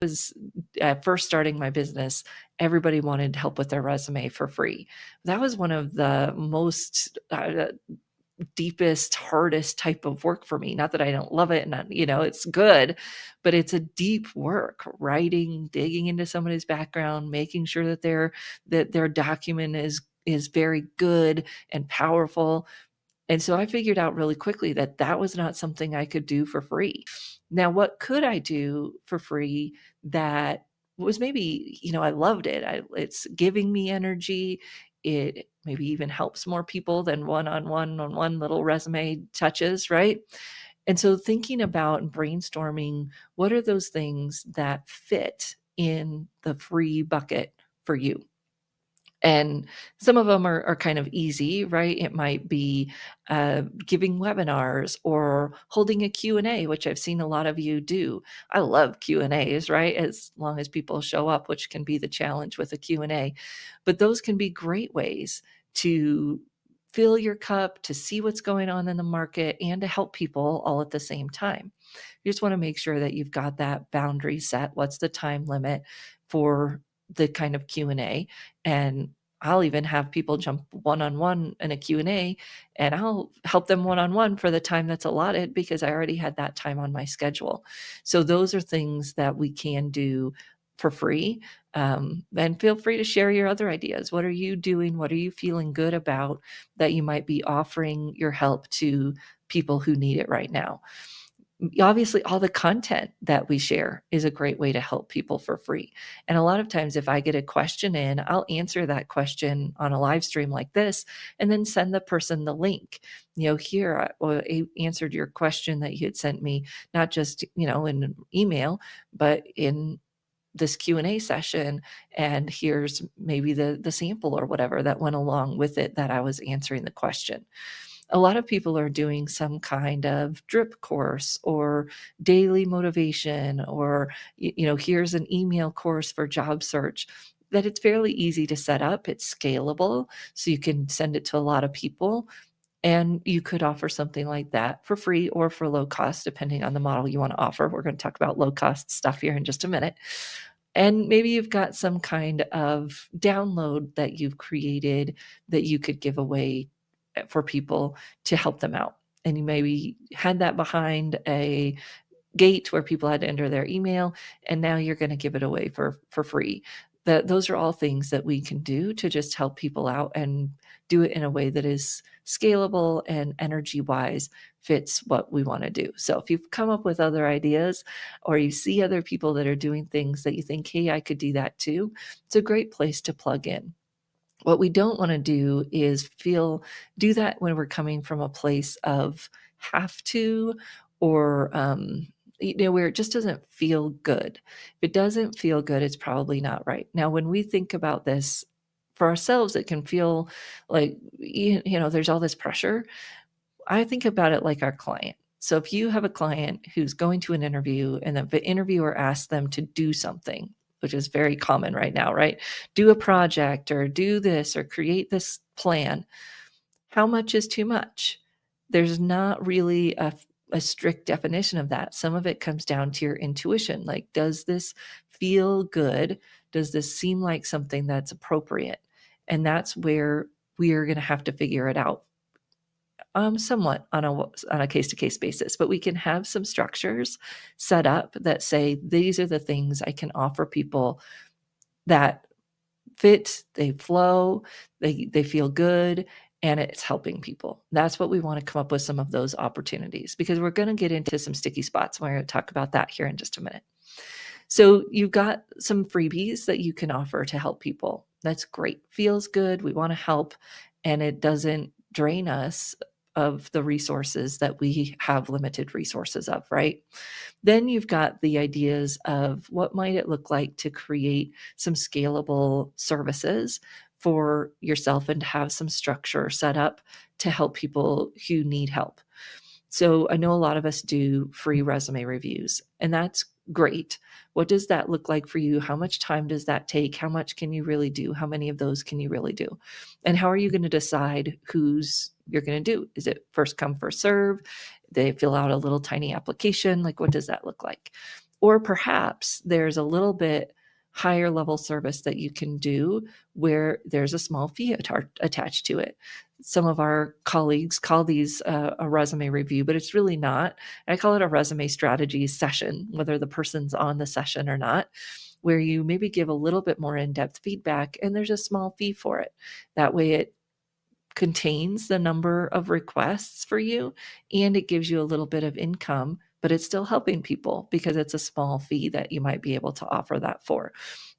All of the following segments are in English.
was first starting my business, everybody wanted help with their resume for free. That was one of the most deepest, hardest type of work for me. Not that I don't love it, and it's good, but it's a deep work, writing, digging into somebody's background, making sure that their document is very good and powerful. And so I figured out really quickly that that was not something I could do for free. Now, what could I do for free that was maybe, I loved it. It's giving me energy. It maybe even helps more people than one little resume touches, right? And so thinking about and brainstorming, what are those things that fit in the free bucket for you? And some of them are kind of easy, right? It might be giving webinars or holding a Q&A, which I've seen a lot of you do. I love Q&As, right? As long as people show up, which can be the challenge with a Q&A. But those can be great ways to fill your cup, to see what's going on in the market, and to help people all at the same time. You just want to make sure that you've got that boundary set. What's the time limit for the kind of Q&A? And I'll even have people jump one-on-one in a Q&A, and I'll help them one-on-one for the time that's allotted because I already had that time on my schedule. So those are things that we can do for free. And feel free to share your other ideas. What are you doing? What are you feeling good about that you might be offering your help to people who need it right now? Obviously, all the content that we share is a great way to help people for free. And a lot of times, if I get a question in, I'll answer that question on a live stream like this and then send the person the link. Here, I answered your question that you had sent me, not just, in an email, but in this Q&A session, and here's maybe the sample or whatever that went along with it that I was answering the question. A lot of people are doing some kind of drip course or daily motivation, or here's an email course for job search that it's fairly easy to set up. It's scalable, so you can send it to a lot of people. And you could offer something like that for free or for low cost, depending on the model you want to offer. We're going to talk about low cost stuff here in just a minute. And maybe you've got some kind of download that you've created that you could give away for people to help them out. And you maybe had that behind a gate where people had to enter their email, and now you're going to give it away for free. Those are all things that we can do to just help people out and do it in a way that is scalable and energy wise fits what we want to do. So if you've come up with other ideas or you see other people that are doing things that you think, hey, I could do that too, it's a great place to plug in. What we don't want to do is do that when we're coming from a place of have to, or where it just doesn't feel good. If it doesn't feel good, it's probably not right. Now, when we think about this for ourselves, it can feel like there's all this pressure. I think about it like our client. So if you have a client who's going to an interview and the interviewer asks them to do something, which is very common right now, right? Do a project or do this or create this plan. How much is too much? There's not really a strict definition of that. Some of it comes down to your intuition. Like, does this feel good? Does this seem like something that's appropriate? And that's where we are going to have to figure it out. Somewhat on a case-to-case basis, but we can have some structures set up that say, these are the things I can offer people that fit, they flow, they feel good, and it's helping people. That's what we want to come up with, some of those opportunities, because we're going to get into some sticky spots. We're going to talk about that here in just a minute. So you've got some freebies that you can offer to help people. That's great. Feels good. We want to help, and it doesn't drain us of the resources that we have limited resources of, right? Then you've got the ideas of what might it look like to create some scalable services for yourself and to have some structure set up to help people who need help. So I know a lot of us do free resume reviews, and that's great. What does that look like for you? How much time does that take? How much can you really do? How many of those can you really do? And how are you going to decide who's you're going to do? Is it first come, first serve? They fill out a little tiny application. Like, what does that look like? Or perhaps there's a little bit higher level service that you can do where there's a small fee attached to it. Some of our colleagues call these a resume review, but it's really not. I call it a resume strategy session, whether the person's on the session or not, where you maybe give a little bit more in-depth feedback and there's a small fee for it. That way it contains the number of requests for you and it gives you a little bit of income, but it's still helping people because it's a small fee that you might be able to offer that for.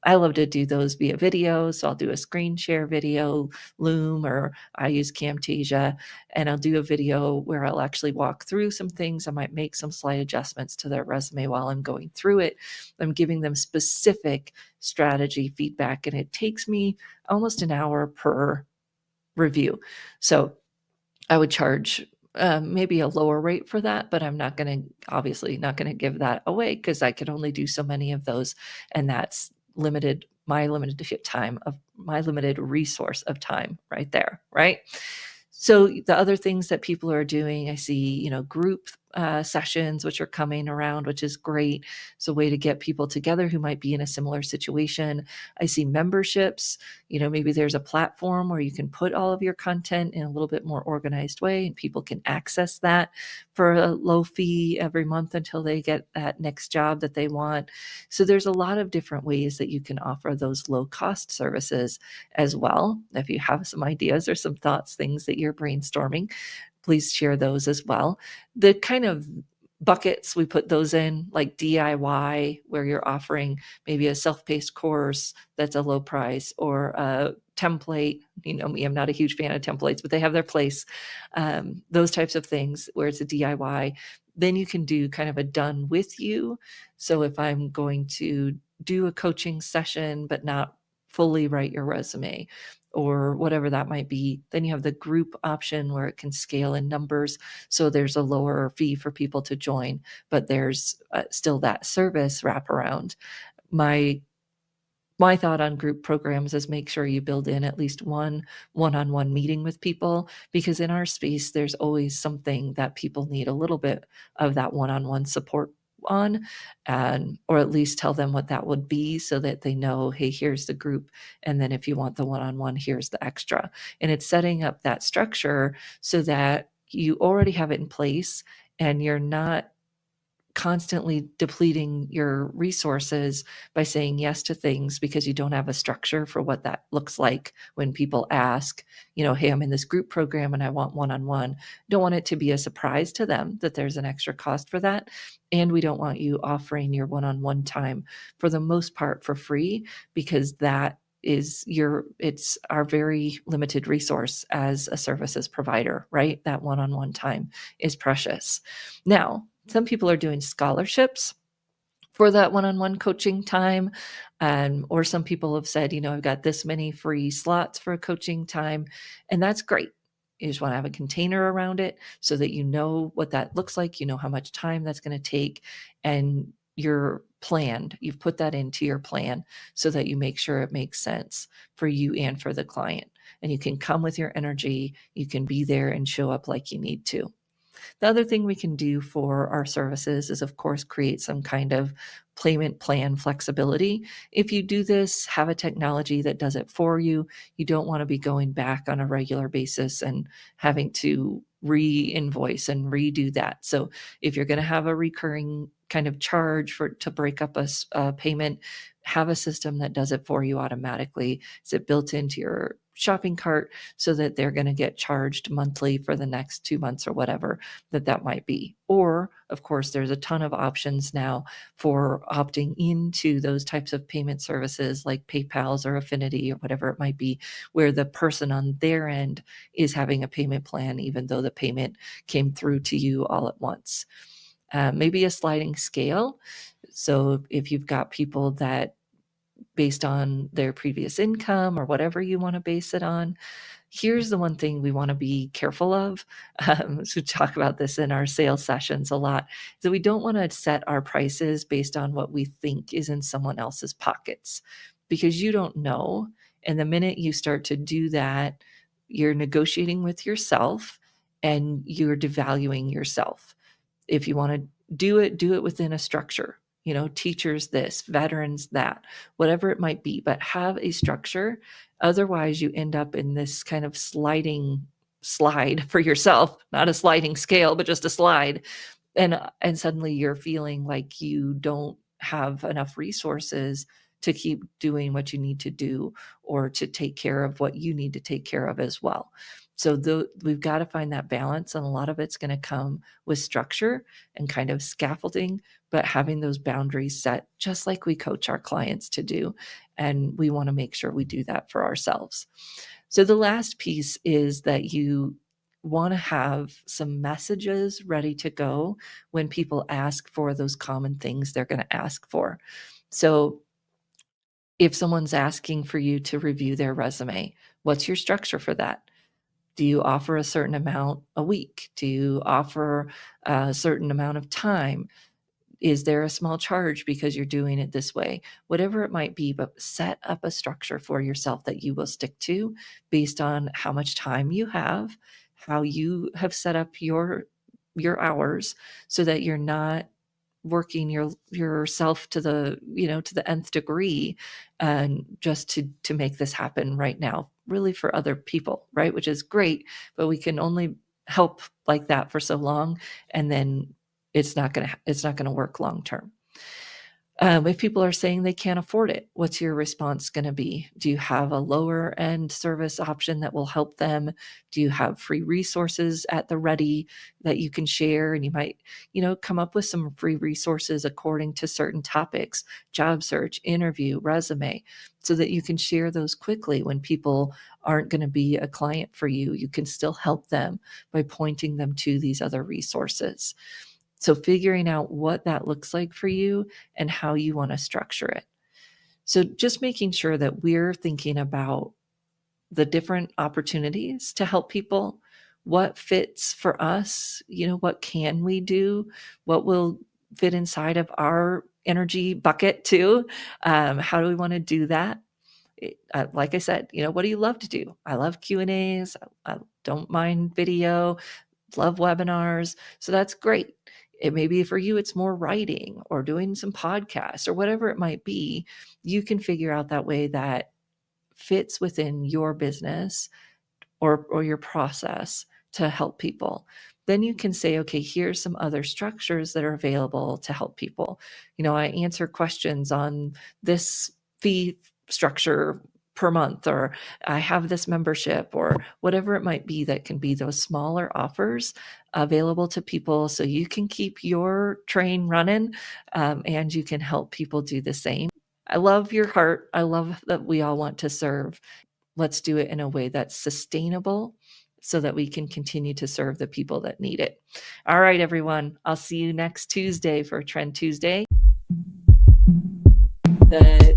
I love to do those via video. So I'll do a screen share video, Loom, or I use Camtasia, and I'll do a video where I'll actually walk through some things. I might make some slight adjustments to their resume while I'm going through it. I'm giving them specific strategy feedback, and it takes me almost an hour per review. So I would charge maybe a lower rate for that, but I'm not going to, obviously not going to give that away because I could only do so many of those. And that's limited, my limited time of my limited resource of time right there. Right. So the other things that people are doing, I see, group sessions, which are coming around, which is great. It's a way to get people together who might be in a similar situation. I see memberships, maybe there's a platform where you can put all of your content in a little bit more organized way and people can access that for a low fee every month until they get that next job that they want. So there's a lot of different ways that you can offer those low cost services as well. If you have some ideas or some thoughts, things that you're brainstorming, please share those as well. The kind of buckets we put those in, like DIY, where you're offering maybe a self-paced course that's a low price, or a template. You know me, I'm not a huge fan of templates, but they have their place. Those types of things where it's a DIY. Then you can do kind of a done with you. So if I'm going to do a coaching session, but not fully write your resume, or whatever that might be. Then you have the group option where it can scale in numbers. So there's a lower fee for people to join, but there's still that service wraparound. My thought on group programs is make sure you build in at least one-on-one meeting with people, because in our space, there's always something that people need a little bit of that one-on-one support on, and or at least tell them what that would be so that they know, hey, here's the group, and then if you want the one-on-one, here's the extra. And it's setting up that structure so that you already have it in place and you're not constantly depleting your resources by saying yes to things because you don't have a structure for what that looks like when people ask, hey, I'm in this group program and I want one-on-one. Don't want it to be a surprise to them that there's an extra cost for that. And we don't want you offering your one-on-one time for the most part for free, because that is it's our very limited resource as a services provider, right? That one-on-one time is precious. Now, some people are doing scholarships for that one-on-one coaching time. Or some people have said, I've got this many free slots for coaching time, and that's great. You just want to have a container around it so that you know what that looks like, how much time that's going to take, and you're planned. You've put that into your plan so that you make sure it makes sense for you and for the client. And you can come with your energy, you can be there and show up like you need to. The other thing we can do for our services is, of course, create some kind of payment plan flexibility. If you do this, have a technology that does it for you. You don't want to be going back on a regular basis and having to re-invoice and redo that. So if you're going to have a recurring kind of charge to break up a payment, have a system that does it for you automatically. Is it built into your shopping cart so that they're going to get charged monthly for the next 2 months or whatever that might be? Or, of course, there's a ton of options now for opting into those types of payment services like PayPal's or Affinity or whatever it might be, where the person on their end is having a payment plan, even though the payment came through to you all at once. Maybe a sliding scale. So if you've got people that, based on their previous income or whatever you want to base it on, here's the one thing we want to be careful of. So we talk about this in our sales sessions a lot, is that we don't want to set our prices based on what we think is in someone else's pockets, because you don't know. And the minute you start to do that, you're negotiating with yourself and you're devaluing yourself. If you want to do it within a structure. teachers this, veterans that, whatever it might be, but have a structure. Otherwise, you end up in this kind of slide for yourself, not a sliding scale, but just a slide. And suddenly you're feeling like you don't have enough resources to keep doing what you need to do, or to take care of what you need to take care of as well. So we've got to find that balance, and a lot of it's going to come with structure and kind of scaffolding, but having those boundaries set just like we coach our clients to do. And we want to make sure we do that for ourselves. So the last piece is that you want to have some messages ready to go when people ask for those common things they're going to ask for. So if someone's asking for you to review their resume, what's your structure for that? Do you offer a certain amount a week? Do you offer a certain amount of time? Is there a small charge because you're doing it this way? Whatever it might be, but set up a structure for yourself that you will stick to based on how much time you have, how you have set up your hours, so that you're not working yourself to the nth degree, and just to make this happen right now, really for other people, right? Which is great, but we can only help like that for so long, and then it's not gonna work long term. If people are saying they can't afford it, what's your response going to be? Do you have a lower end service option that will help them? Do you have free resources at the ready that you can share? And you might, come up with some free resources according to certain topics: job search, interview, resume, so that you can share those quickly when people aren't going to be a client for you. You can still help them by pointing them to these other resources. So figuring out what that looks like for you and how you want to structure it. So just making sure that we're thinking about the different opportunities to help people, what fits for us, what can we do, what will fit inside of our energy bucket too. How do we want to do that? Like I said, what do you love to do? I love Q&As. I don't mind video, love webinars. So that's great. It may be for you, it's more writing or doing some podcasts or whatever it might be. You can figure out that way that fits within your business or your process to help people. Then you can say, okay, here's some other structures that are available to help people. I answer questions on this fee structure per month, or I have this membership, or whatever it might be, that can be those smaller offers available to people, so you can keep your train running, and you can help people do the same. I love your heart. I love that we all want to serve. Let's do it in a way that's sustainable so that we can continue to serve the people that need it. All right, everyone. I'll see you next Tuesday for Trend Tuesday. The